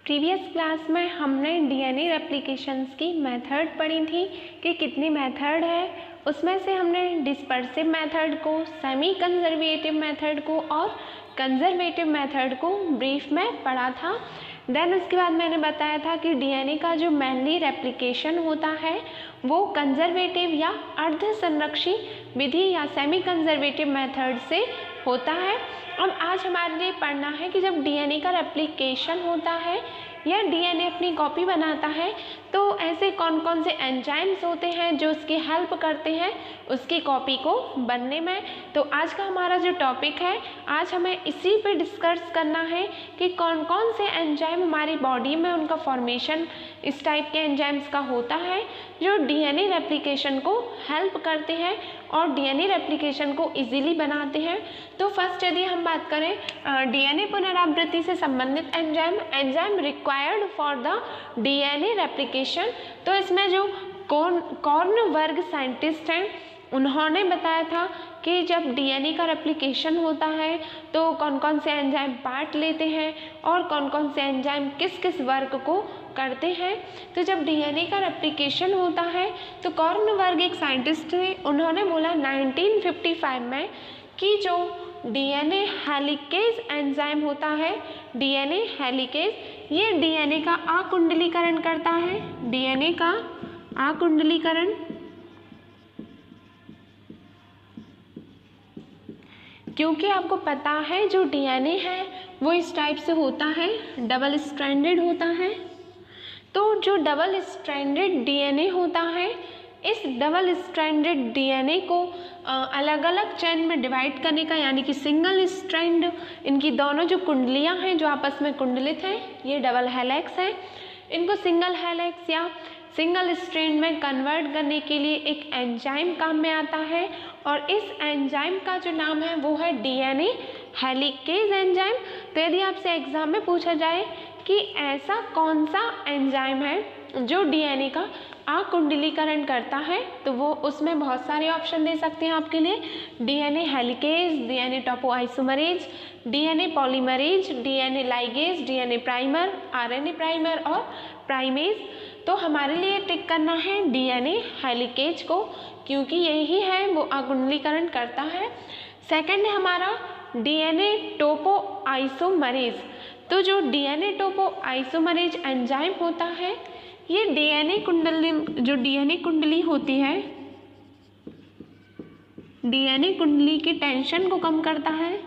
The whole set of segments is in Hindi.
प्रीवियस क्लास में हमने डीएनए रेप्लिकेशंस की मेथड पढ़ी थी कि कितनी मेथड है। उसमें से हमने डिस्पर्सिव मेथड को, सेमी कंजर्वेटिव मेथड को और कंजर्वेटिव मेथड को ब्रीफ में पढ़ा था। देन उसके बाद मैंने बताया था कि डीएनए का जो मेनली रेप्लिकेशन होता है वो कंजर्वेटिव या अर्ध संरक्षी विधि या सेमी कंजर्वेटिव मेथड से होता है। अब आज हमारे लिए पढ़ना है कि जब डीएनए का रेप्लिकेशन होता है या डीएनए अपनी कॉपी बनाता है तो ऐसे कौन कौन से एंजाइम्स होते हैं जो उसकी हेल्प करते हैं उसकी कॉपी को बनने में। तो आज का हमारा जो टॉपिक है, आज हमें इसी पे डिस्कस करना है कि कौन कौन से एंजाइम हमारी बॉडी में उनका फॉर्मेशन इस टाइप के एंजाइम्स का होता है जो डीएनए रेप्लिकेशन को हेल्प करते हैं और डीएनए रेप्लिकेशन को इजीली बनाते हैं। तो फर्स्ट यदि हम बात करें डीएनए पुनरावृत्ति से संबंधित enzyme required for the DNA replication, तो इसमें जो कॉर्नबर्ग साइंटिस्ट हैं उन्होंने बताया था कि जब डीएनए का रेप्लिकेशन होता है तो कौन कौन से एंजाइम पार्ट लेते हैं और कौन कौन से एंजाइम किस किस वर्क को करते हैं। तो जब डीएनए का रेप्लिकेशन होता है तो कॉर्नबर्ग एक साइंटिस्ट थे, उन्होंने बोला 1955 में कि जो डीएनए हेलिकेज एंजाइम होता है, डीएनए हेलिकेज, ये डीएनए का आकुंडलीकरण करता है, डीएनए का आकुंडलीकरण। क्योंकि आपको पता है जो डीएनए है वो इस टाइप से होता है, डबल स्ट्रैंडेड होता है। तो जो डबल स्ट्रैंडेड डीएनए होता है, इस डबल स्ट्रैंडेड डीएनए को अलग अलग चेन में डिवाइड करने का, यानी कि सिंगल स्ट्रैंड, इनकी दोनों जो कुंडलियां हैं जो आपस में कुंडलित हैं ये डबल हेलिक्स है, इनको सिंगल हेलिक्स या सिंगल स्ट्रैंड में कन्वर्ट करने के लिए एक एंजाइम काम में आता है और इस एंजाइम का जो नाम है वो है डीएनए हेलिकेज एंजाइम। तो यदि आपसे एग्जाम में पूछा जाए कि ऐसा कौन सा एंजाइम है जो डीएनए का आकुंडलीकरण करता है तो वो उसमें बहुत सारे ऑप्शन दे सकते हैं आपके लिए, DNA helicase, DNA topoisomerase, DNA polymerase, DNA ligase, DNA primer, RNA primer और प्राइमेज। तो हमारे लिए टिक करना है डीएनए हेलिकेज को क्योंकि यही है वो आकुंडलीकरण करता है। सेकंड है हमारा डीएनए टोपोआइसोमरेज। तो जो डीएनए टोपोआइसोमरेज एंजाइम होता है ये डीएनए कुंडली होती है, डीएनए कुंडली की टेंशन को कम करता है।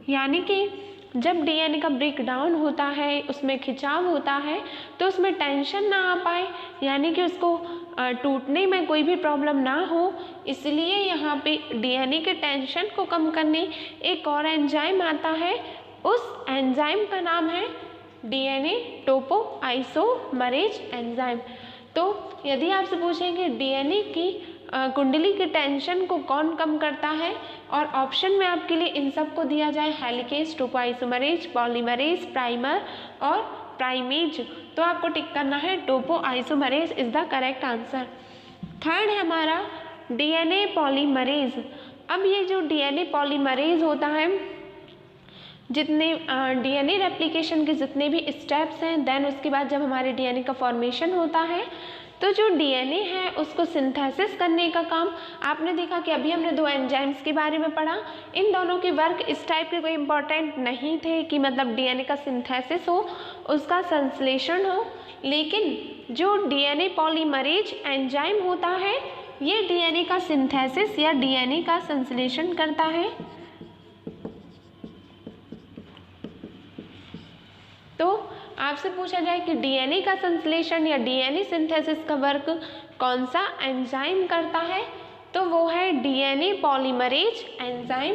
यानी कि जब डीएनए का ब्रेक डाउन होता है, उसमें खिंचाव होता है तो उसमें टेंशन ना आ पाए, यानी कि उसको टूटने में कोई भी प्रॉब्लम ना हो, इसलिए यहाँ पे डीएनए के टेंशन को कम करने एक और एंजाइम आता है, उस एंजाइम का नाम है डीएनए टोपोआइसोमरेज एंजाइम। तो यदि आपसे पूछें कि डीएनए की कुंडली की टेंशन को कौन कम करता है और ऑप्शन में आपके लिए इन सब को दिया जाए हेलिकेज, टोपोआइसोमरेज, पॉलीमरेज, प्राइमर और प्राइमेज, तो आपको टिक करना है topoisomerase is the correct answer. Third है हमारा डीएनए पॉलीमरेज। अब ये जो डीएनए पॉलीमरेज होता है, जितने डीएनए रेप्लिकेशन के जितने भी स्टेप्स हैं, देन उसके बाद जब हमारे डीएनए का फॉर्मेशन होता है तो जो डीएनए है उसको सिंथेसिस करने का काम, आपने देखा कि अभी हमने दो एंजाइम्स के बारे में पढ़ा, इन दोनों के वर्क इस टाइप के कोई इम्पोर्टेंट नहीं थे कि मतलब डीएनए का सिंथेसिस हो, उसका संश्लेषण हो, लेकिन जो डीएनए पॉलीमरेज एंजाइम होता है ये डीएनए का सिंथेसिस या डीएनए का संश्लेषण करता है। तो आपसे पूछा जाए कि डीएनए का संश्लेषण या डीएनए सिंथेसिस का वर्क कौन सा एंजाइम करता है, तो वो है डीएनए पॉलीमरेज एंजाइम।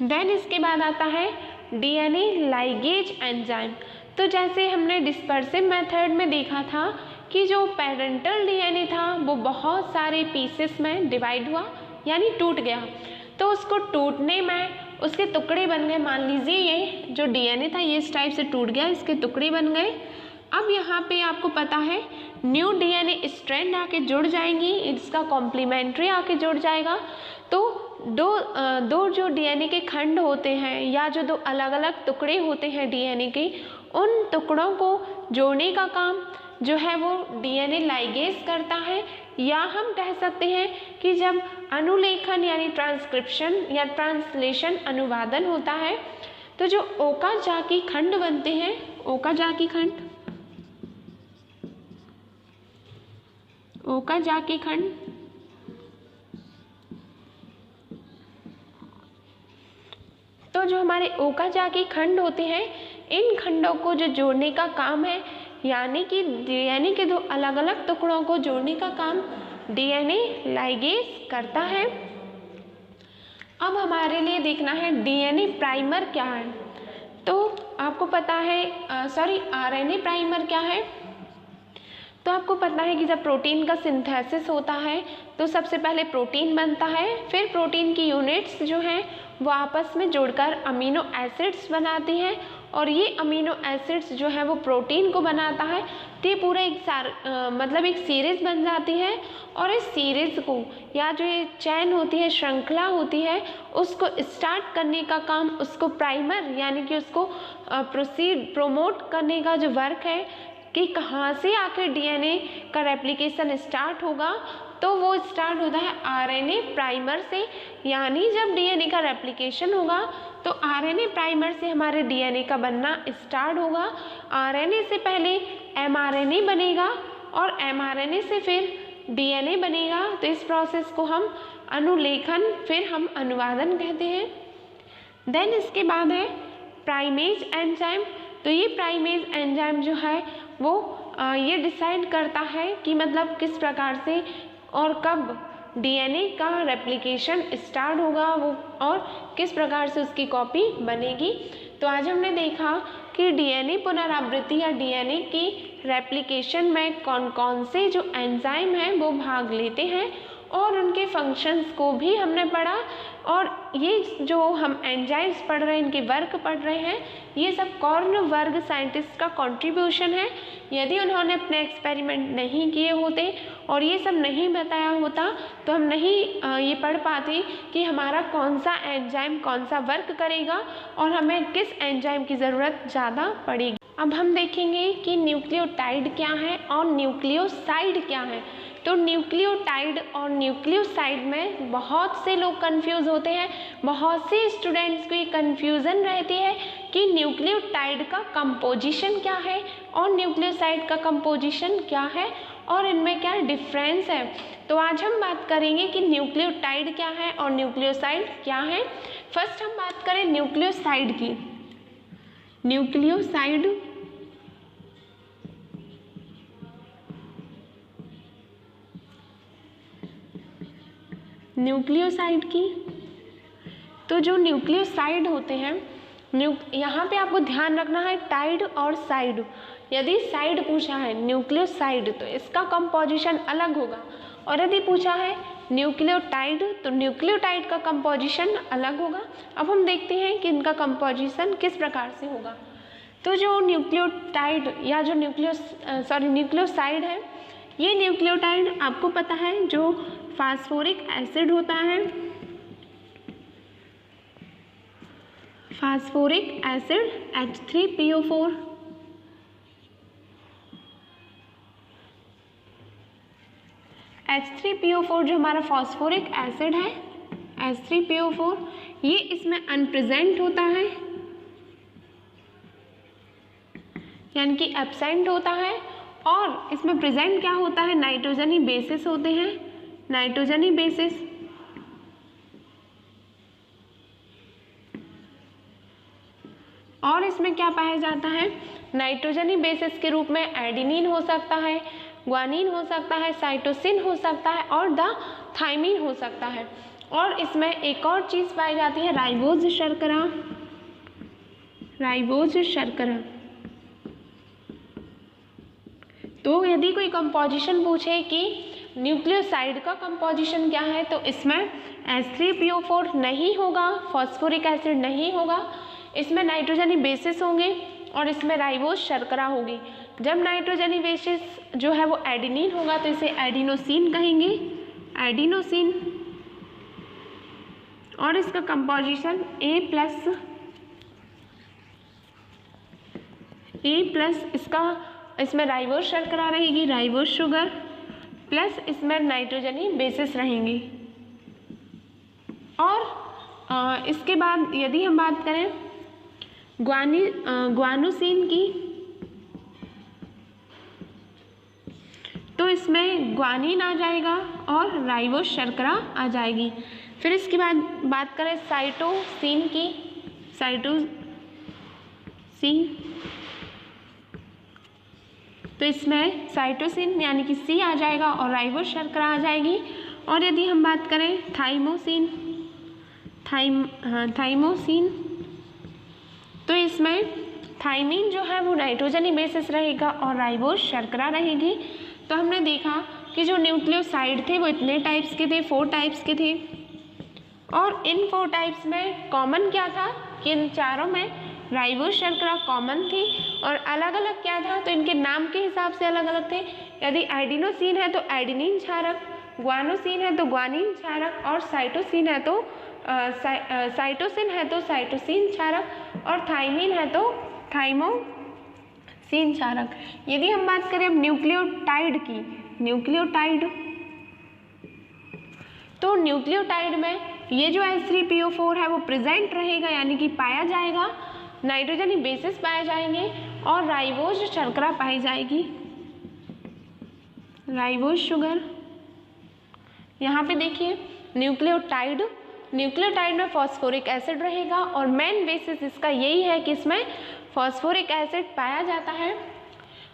देन इसके बाद आता है डीएनए लाइगेज एंजाइम। तो जैसे हमने डिस्पर्सिव मेथड में देखा था कि जो पेरेंटल डीएनए था वो बहुत सारे पीसेस में डिवाइड हुआ यानी टूट गया, तो उसको टूटने में उसके टुकड़े बन गए। मान लीजिए ये जो डीएनए था ये इस टाइप से टूट गया, इसके टुकड़े बन गए। अब यहाँ पे आपको पता है न्यू डीएनए स्ट्रैंड आके जुड़ जाएंगी, इसका कॉम्प्लीमेंट्री आके जुड़ जाएगा। तो दो जो डीएनए के खंड होते हैं या जो दो अलग अलग टुकड़े होते हैं डीएनए के, उन टुकड़ों को जोड़ने का काम जो है वो डीएनए लाइगेज करता है, या हम कह सकते हैं कि जब अनुलेखन यानी ट्रांसक्रिप्शन या ट्रांसलेशन अनुवादन होता है तो जो ओकाजाकी खंड बनते हैं, ओकाजाकी खंड, ओकाजाकी खंड तो जो हमारे ओकाजाकी खंड होते हैं, इन खंडों को जो जोड़ने का काम है, यानी कि डीएनए के दो अलग अलग टुकड़ों को जोड़ने का काम डीएनए लाइगेज करता है। अब हमारे लिए देखना है डीएनए प्राइमर क्या है। तो आपको पता है आरएनए प्राइमर क्या है। तो आपको पता है कि जब प्रोटीन का सिंथेसिस होता है तो सबसे पहले प्रोटीन बनता है, फिर प्रोटीन की यूनिट्स जो हैं वो आपस में जुड़कर अमीनो एसिड्स बनाती हैं, और ये अमीनो एसिड्स जो है वो प्रोटीन को बनाता है। तो ये पूरा एक सीरीज़ बन जाती है, और इस सीरीज़ को या जो ये चैन होती है, श्रृंखला होती है, उसको स्टार्ट करने का काम, उसको प्राइमर यानी कि उसको प्रोमोट करने का जो वर्क है कि कहाँ से आखिर डीएनए का रेप्लिकेशन स्टार्ट होगा, तो वो स्टार्ट होता है आरएनए प्राइमर से। यानी जब डीएनए का रेप्लिकेशन होगा तो आरएनए प्राइमर से हमारे डीएनए का बनना स्टार्ट होगा। आरएनए से पहले एमआरएनए बनेगा और एमआरएनए से फिर डीएनए बनेगा। तो इस प्रोसेस को हम अनुलेखन, फिर हम अनुवादन कहते हैं। देन इसके बाद है प्राइमेज एंजाइम। तो ये प्राइमेज एंजाइम जो है वो ये डिसाइड करता है कि मतलब किस प्रकार से और कब डीएनए का रेप्लिकेशन स्टार्ट होगा वो, और किस प्रकार से उसकी कॉपी बनेगी। तो आज हमने देखा कि डीएनए पुनरावृत्ति या डीएनए की रेप्लिकेशन में कौन कौन से जो एंजाइम हैं वो भाग लेते हैं, और उनके फंक्शंस को भी हमने पढ़ा। और ये जो हम एंजाइम्स पढ़ रहे हैं, इनके वर्क पढ़ रहे हैं, ये सब कॉर्न वर्ग साइंटिस्ट का कंट्रीब्यूशन है। यदि उन्होंने अपने एक्सपेरिमेंट नहीं किए होते और ये सब नहीं बताया होता तो हम नहीं ये पढ़ पाते कि हमारा कौन सा एंजाइम कौन सा वर्क करेगा और हमें किस एंजाइम की ज़रूरत ज़्यादा पड़ेगी। अब हम देखेंगे कि न्यूक्लियोटाइड क्या है और न्यूक्लियोसाइड क्या है। तो न्यूक्लियोटाइड और न्यूक्लियोसाइड में बहुत से लोग कंफ्यूज होते हैं, बहुत से स्टूडेंट्स को ये कंफ्यूजन रहती है कि न्यूक्लियोटाइड का कंपोजिशन क्या है और न्यूक्लियोसाइड का कंपोजिशन क्या है और इनमें क्या डिफरेंस है। तो आज हम बात करेंगे कि न्यूक्लियोटाइड क्या है और न्यूक्लियोसाइड क्या है। फर्स्ट हम बात करें न्यूक्लियोसाइड की। न्यूक्लियोसाइड की तो जो न्यूक्लियोसाइड होते हैं, यहाँ पे आपको ध्यान रखना है टाइड और साइड। यदि साइड पूछा है न्यूक्लियोसाइड तो इसका कंपोजिशन अलग होगा, और यदि पूछा है न्यूक्लियोटाइड तो न्यूक्लियोटाइड का कंपोजिशन अलग होगा। अब हम देखते हैं कि इनका कंपोजिशन किस प्रकार से होगा। तो जो न्यूक्लियोटाइड या जो न्यूक्लियोसाइड है, ये न्यूक्लियोटाइड आपको पता है जो फास्फोरिक एसिड होता है, फास्फोरिक एसिड H3PO4, H3PO4 जो हमारा फास्फोरिक एसिड है H3PO4, ये इसमें अनप्रेजेंट होता है यानी कि एब्सेंट होता है, और इसमें प्रेजेंट क्या होता है, नाइट्रोजनी बेसिस होते हैं, नाइट्रोजनी बेसिस। और इसमें क्या पाया जाता है, नाइट्रोजनी बेसिस के रूप में एडिनिन हो सकता है, ग्वानिन हो सकता है, साइटोसिन हो सकता है और द थाइमिन हो सकता है। और इसमें एक और चीज़ पाई जाती है राइबोज शर्करा, राइबोज शर्करा। तो यदि कोई कंपोजिशन पूछे कि न्यूक्लियोसाइड का कंपोजिशन क्या है तो इसमें H3PO4 नहीं होगा, फॉस्फोरिक एसिड नहीं होगा, इसमें नाइट्रोजनी बेसिस होंगे और इसमें राइबोज शर्करा होगी। जब नाइट्रोजनी बेसिस जो है वो एडिनिन होगा तो इसे एडिनोसिन कहेंगे, एडिनोसिन। और इसका कंपोजिशन A+ E प्लस इसमें राइबोज शर्करा रहेगी, राइबोज शुगर, प्लस इसमें नाइट्रोजनी बेसिस रहेंगी। और इसके बाद यदि हम बात करें ग्वानोसिन की, तो इसमें ग्वानिन आ जाएगा और राइबोज शर्करा आ जाएगी। फिर इसके बाद बात करें साइटोसिन की, साइटोसिन, तो इसमें साइटोसिन यानी कि C आ जाएगा और राइबोज शर्करा आ जाएगी। और यदि हम बात करें थाइमोसिन, थाइमोसिन, तो इसमें थाइमीन जो है वो नाइट्रोजनी बेसिस रहेगा और राइबोज शर्करा रहेगी। तो हमने देखा कि जो न्यूक्लियोसाइड थे वो इतने टाइप्स के थे, 4 टाइप्स के थे। और इन 4 टाइप्स में कॉमन क्या था कि इन चारों में राइबोज शर्करा कॉमन थी, और अलग अलग क्या था तो इनके नाम के हिसाब से अलग अलग थे। यदि एडिनोसिन है तो एडिनिन क्षारक, ग्वानोसिन है तो ग्वानिन क्षारक, और साइटोसिन है तो साइटोसिन है तो साइटोसिन क्षारक, और थाइमीन है तो थाइमोसिन क्षारक। यदि हम बात करें अब न्यूक्लियोटाइड की, न्यूक्लियोटाइड, तो न्यूक्लियोटाइड में ये जो H3PO4 है वो प्रेजेंट रहेगा यानी कि पाया जाएगा, नाइट्रोजनी बेसिस पाए जाएंगे और राइबोज शर्करा पाई जाएगी, राइबोज शुगर। यहाँ पे देखिए न्यूक्लियोटाइड में फॉस्फोरिक एसिड रहेगा और मेन बेसिस इसका यही है कि इसमें फॉस्फोरिक एसिड पाया जाता है।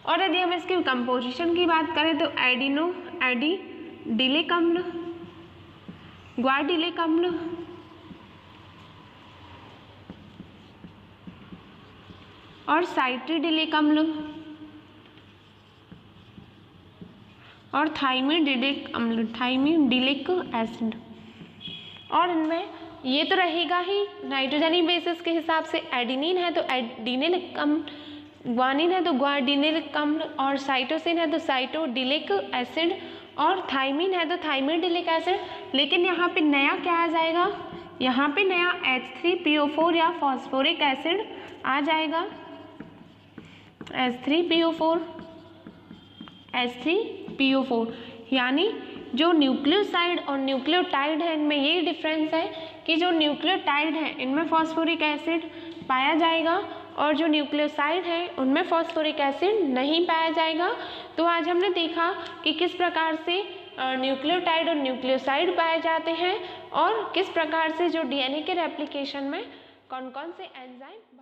और यदि हम इसकी कंपोजिशन की बात करें तो एडिडिलिक अम्ल, ग्वाडिलिक अम्ल, और साइट्रिडिलिक अम्ल और थाइमिडिलिक अम्ल, थाइमिडिलिक एसिड। और इनमें ये तो रहेगा ही नाइट्रोजनी बेसिस के हिसाब से, एडिनिन है तो एडिनिलिक अम्ल, ग्वानिन है तो ग्वाडिनिलिक अम्ल, और साइटोसिन है तो साइटोडिलिक एसिड, और थाइमिन है तो थाइमिडिलिक एसिड। लेकिन यहाँ पे नया क्या आ जाएगा, यहाँ पे नया H3PO4 या फॉस्फोरिक एसिड आ जाएगा, H3PO4, यानी जो न्यूक्लियोसाइड और न्यूक्लियोटाइड है इनमें यही डिफरेंस है कि जो न्यूक्लियोटाइड है इनमें फॉस्फोरिक एसिड पाया जाएगा और जो न्यूक्लियोसाइड है उनमें फॉस्फोरिक एसिड नहीं पाया जाएगा। तो आज हमने देखा कि किस प्रकार से न्यूक्लियोटाइड और न्यूक्लियोसाइड पाए जाते हैं और किस प्रकार से जो DNA के रेप्लिकेशन में कौन कौन से एंजाइम